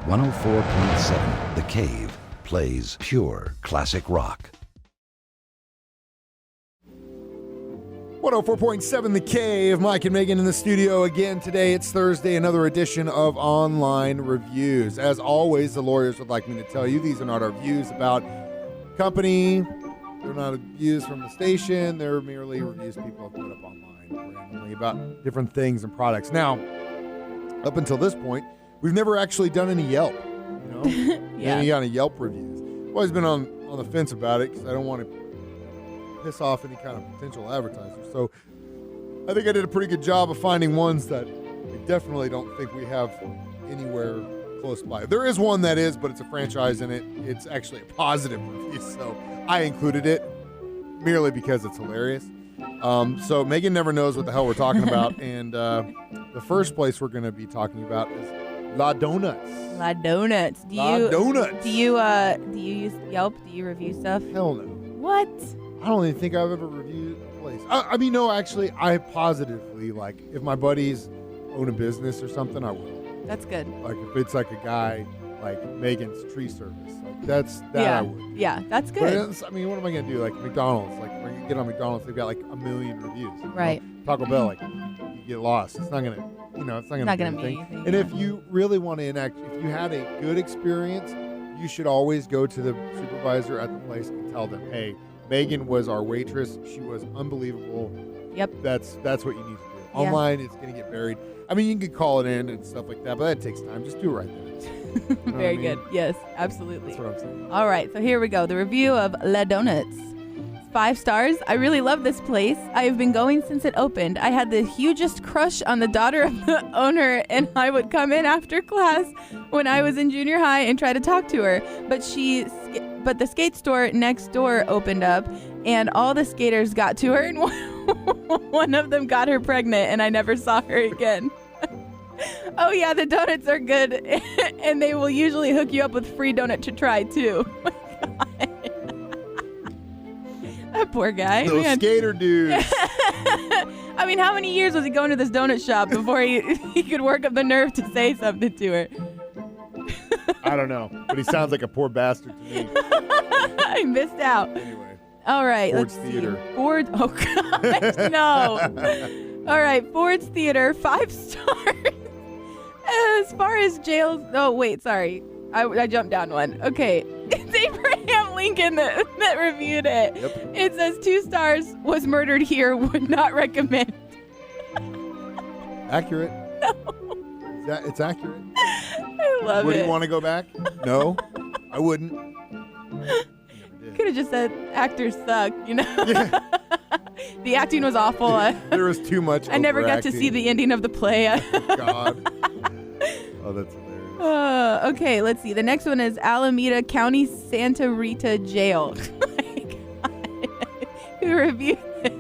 104.7 The Cave plays pure classic rock. 104.7 The Cave, Mike and Meghan in the studio again today. It's Thursday, another edition of Online Reviews. As always, the lawyers would like me to tell you these are not our views about company. They're not views from the station. They're merely reviews people have put up online randomly about different things and products. Now, up until this point, we've never actually done any Yelp, any kind of Yelp reviews. I've always been on the fence about it because I don't want to piss off any kind of potential advertisers. So I think I did a pretty good job of finding ones that I definitely don't think we have anywhere close by. There is one that is, but it's a franchise and it's actually a positive review. So I included it merely because it's hilarious. So Meghan never knows what the hell we're talking about. And the first place we're going to be talking about is La Donuts. La Donuts. Do you use Yelp? Do you review stuff? Hell no. What? I don't even think I've ever reviewed a place. No, actually, I positively, if my buddies own a business or something, I will. That's good. Like, if it's like a guy, like Megan's Tree Service, I would. Yeah, that's good. But what am I going to do? Like McDonald's, when you get on McDonald's, they've got like 1 million reviews. Right. Taco Bell, you get lost. It's not going to, it's not going to mean anything. And if you really want to enact, if you had a good experience, you should always go to the supervisor at the place and tell them, hey, Meghan was our waitress. She was unbelievable. Yep. That's what you need to do. Online, it's going to get buried. You can call it in and stuff like that, but that takes time. Just do it right there. Very good. Yes, absolutely. That's what I'm saying. All right, so here we go. The review of La Donuts. 5 stars. I really love this place. I have been going since it opened. I had the hugest crush on the daughter of the owner, and I would come in after class when I was in junior high and try to talk to her. But the skate store next door opened up, and all the skaters got to her, and one of them got her pregnant, and I never saw her again. Oh yeah, the donuts are good, and they will usually hook you up with free donut to try too. That poor guy. Those skater dudes. How many years was he going to this donut shop before he could work up the nerve to say something to her? I don't know, but he sounds like a poor bastard to me. I missed out. Anyway. All right. Ford's let's Theater. See. Ford. Oh, God. No. All right. Ford's Theater, 5 stars. As far as jails. Oh, wait. Sorry. I jumped down one. Okay. It's Abraham Lincoln that reviewed it. Yep. It says 2 stars, was murdered here, would not recommend. Accurate. No. It's accurate. I love Would it. you want to go back? No, I wouldn't. Could have just said actors suck, Yeah. The acting was awful. There was too much. I never got to see the ending of the play. God. Oh, that's hilarious. Okay, let's see. The next one is Alameda County Santa Rita Jail. Oh my God. Who reviewed this?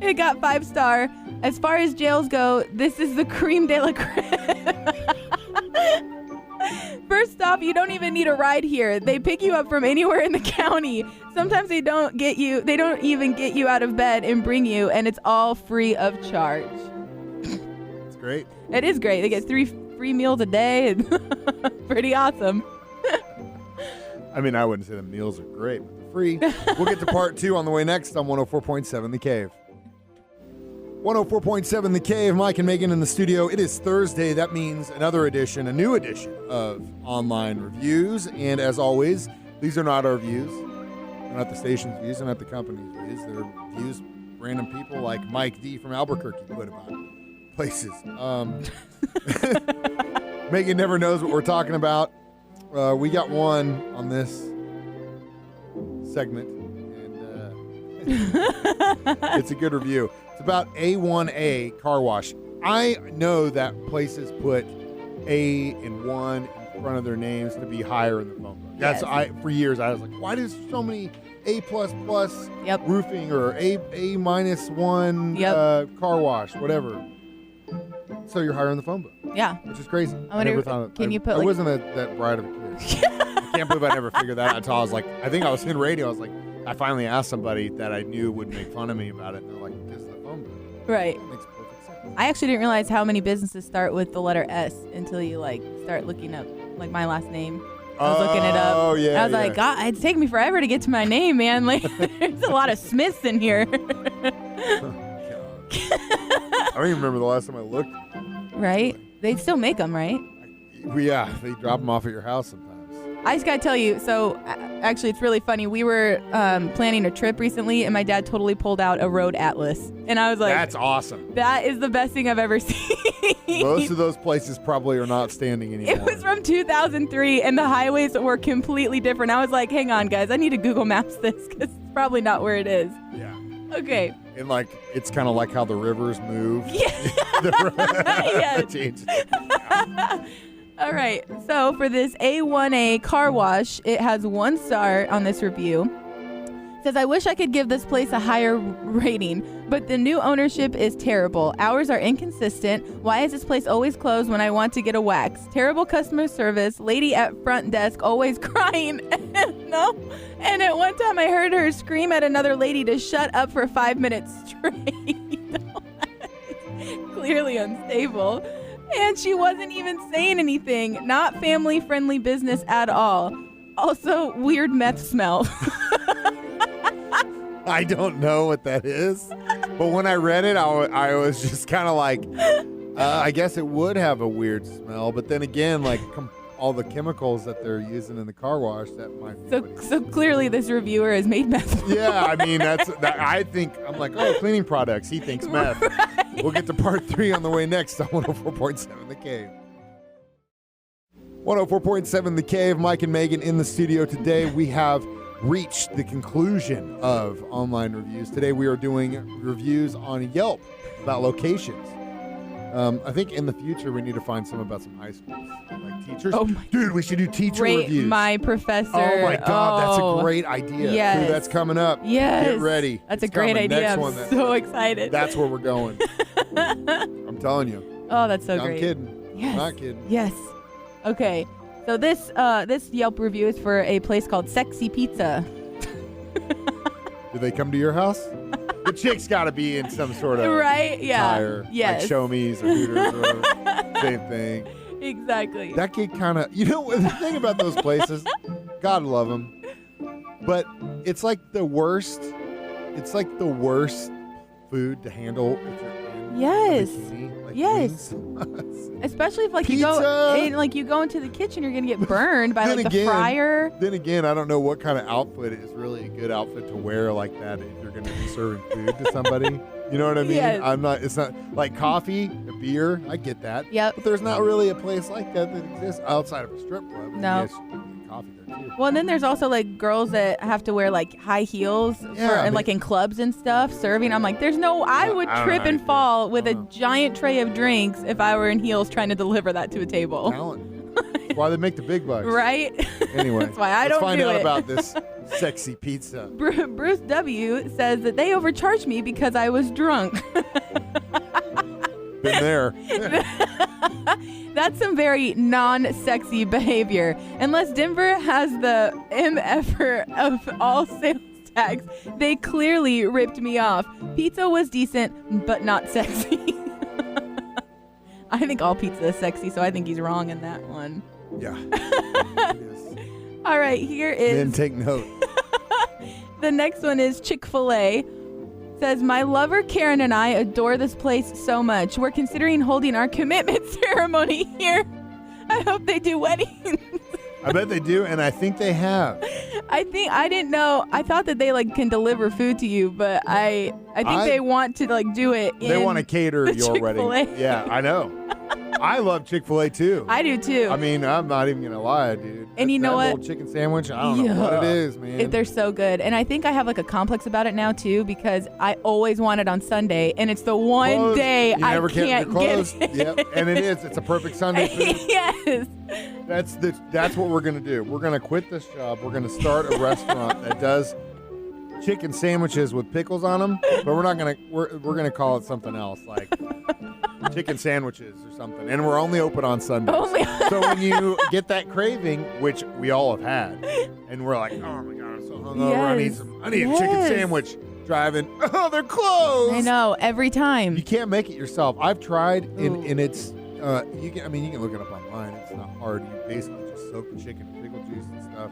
It got 5 star. As far as jails go, this is the creme de la creme. First off, you don't even need a ride here. They pick you up from anywhere in the county. Sometimes they don't even get you out of bed and bring you, and it's all free of charge. It's great. It is great. They get 3 free meals a day. Pretty awesome. I wouldn't say the meals are great, but they're free. We'll get to part 2 on the way next on 104.7 The Cave. 104.7 The Cave, Mike and Meghan in the studio. It is Thursday. That means a new edition of Online Reviews. And as always, these are not our views. They're not the station's views. They're not the company's views. They're views random people like Mike D. from Albuquerque put about places. Meghan never knows what we're talking about. We got one on this segment. And it's a good review. It's about A1A Car Wash. I know that places put A and 1 in front of their names to be higher in the phone book. Yes. For years I was like, why does so many A++ Yep. roofing or A-1 Yep. car wash, whatever. So you're higher in the phone book. Yeah. Which is crazy. I wonder, I wasn't that bright of a kid. I can't believe I never figured that out until I was like, I think I was in radio. I was like, I finally asked somebody that I knew would make fun of me about it. And they're like, because of the phone book. Right. That makes perfect sense. I actually didn't realize how many businesses start with the letter S until you start looking up like my last name. I was looking it up. Oh, yeah. And I was like, God, it'd take me forever to get to my name, man. Like, there's a lot of Smiths in here. I don't even remember the last time I looked. Right? They still make them, right? Yeah, they drop them off at your house sometimes. I just gotta tell you, so actually it's really funny. We were planning a trip recently, and my dad totally pulled out a road atlas. And I was like, That's awesome. that is the best thing I've ever seen. Most of those places probably are not standing anymore. It was from 2003, and the highways were completely different. I was like, hang on, guys. I need to Google Maps this because it's probably not where it is. Yeah. Okay. And like, it's kind of like how the rivers move. Yeah. It changes. All right. So for this A1A car wash, it has 1 star on this review. It says, I wish I could give this place a higher rating, but the new ownership is terrible. Hours are inconsistent. Why is this place always closed when I want to get a wax? Terrible customer service. Lady at front desk always crying. No. And at one time I heard her scream at another lady to shut up for 5 minutes straight. Clearly unstable. And she wasn't even saying anything. Not family-friendly business at all. Also, weird meth smell. I don't know what that is. But when I read it, I was just kind of like, I guess it would have a weird smell. But then again, like all the chemicals that they're using in the car wash, that might be. So clearly this reviewer has made meth. Yeah, I mean, I think, I'm like, oh, cleaning products. He thinks meth. Right. We'll get to part 3 on the way next on 104.7 The Cave. 104.7 The Cave, Mike and Megan in the studio today. We have reached the conclusion of online reviews. Today we are doing reviews on Yelp about locations. I think in the future we need to find some about some high schools, like teachers. Oh my Dude, we should do teacher Rate reviews. my professor. Oh my God, that's a great idea. Yes. Dude, that's coming up. Yes. Get ready. That's It's a great coming. idea. Next I'm one, so excited. That's where we're going. I'm telling you. Oh, that's so I'm great. kidding. Yes. I'm not kidding. Yes. Okay. So this Yelp review is for a place called Sexy Pizza. Do they come to your house? The chick's got to be in some sort of Right? Yeah. tire. Yes. Like Show Me's or Hooters or whatever. Same thing. Exactly. That kid kind of, the thing about those places, God love them, but it's like the worst. It's like the worst food to handle if you're in Yes. a bikini, like Yes. wings. Especially if like Pizza. you go into the kitchen, you're gonna get burned by Then like again- the fryer. Then again, I don't know what kind of outfit is really a good outfit to wear like that if you're going to be serving food to somebody. You know what I mean? Yes. It's not like coffee, a beer. I get that. Yep. But there's not really a place like that exists outside of a strip club. No. Yes, you can get coffee there too. Well, and then there's also like girls that have to wear like high heels and like in clubs and stuff serving. I'm like, I would I don't trip know and how you fall do it. with I a don't know. giant tray of drinks if I were in heels trying to deliver that to a table. Talent. That's why they make the big bucks. Right? Anyway, That's why I let's don't find do out it. about this sexy pizza. Bruce W. says that they overcharged me because I was drunk. Been there. That's some very non-sexy behavior. Unless Denver has the MFer of all sales tax, they clearly ripped me off. Pizza was decent, but not sexy. I think all pizza is sexy, so I think he's wrong in that one. Yeah. It is. All right, here is... Then take note. The next one is Chick-fil-A. Says, my lover Karen and I adore this place so much. We're considering holding our commitment ceremony here. I hope they do weddings. I bet they do, and I think they have. I didn't know. I thought that they like can deliver food to you, but I think they want to like do it. They want to cater the your wedding. Chick-fil-A. Yeah, I know. I love Chick-fil-A too. I do too. I mean, I'm not even gonna lie, dude. And you know that what? Old chicken sandwich. I don't know what it is, man. They're so good. And I think I have like a complex about it now too because I always want it on Sunday and it's the one Closed. day You never I can't closed. get it. Yep, and it is. It's a perfect Sunday food. Yes. That's what we're gonna do. We're gonna quit this job. We're gonna start a restaurant that does chicken sandwiches with pickles on them, but we're not gonna. We're gonna call it something else, like chicken sandwiches or something. And we're only open on Sundays. So when you get that craving, which we all have had, and we're like, oh my God, I'm so hungover. I need a chicken sandwich. Driving, oh, they're closed. I know, every time. You can't make it yourself. I've tried, and it's You can look it up online. It's not hard. You basically just soak the chicken in pickle juice and stuff,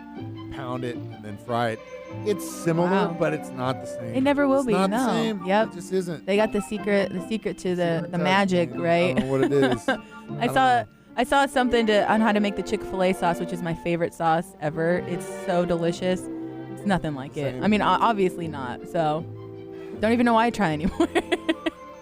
pound it, and then fry it. It's similar, Wow. but it's not the same. It never will It's be. not No. the same. Yep. It just isn't. They got the secret to the Secret touch, magic, man. right? I don't know what it is. I saw something on how to make the Chick-fil-A sauce, which is my favorite sauce ever. It's so delicious. It's nothing like it. Same. I mean, obviously not. So, don't even know why I try anymore.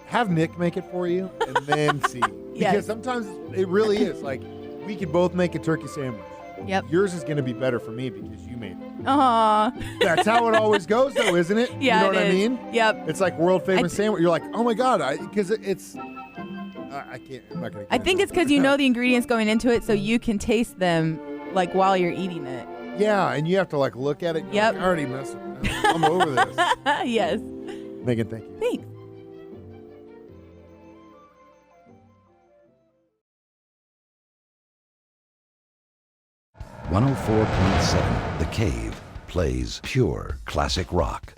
Have Nick make it for you, and then see. Yes. Because sometimes it really is. Like, we could both make a turkey sandwich. Yep. Yours is going to be better for me because you made it. Aw. That's how it always goes, though, isn't it? Yeah, You know what it I is. mean? Yep. It's like world famous sandwich. You're like, oh my God, because it's. I can't. I'm not going to. I think it's because you know the ingredients going into it, so you can taste them like while you're eating it. Yeah, and you have to like look at it. And Yep. Like, I already messed with it. I'm over this. Yes. Megan, thank you. Thanks. #104.7 The Cave plays pure classic rock.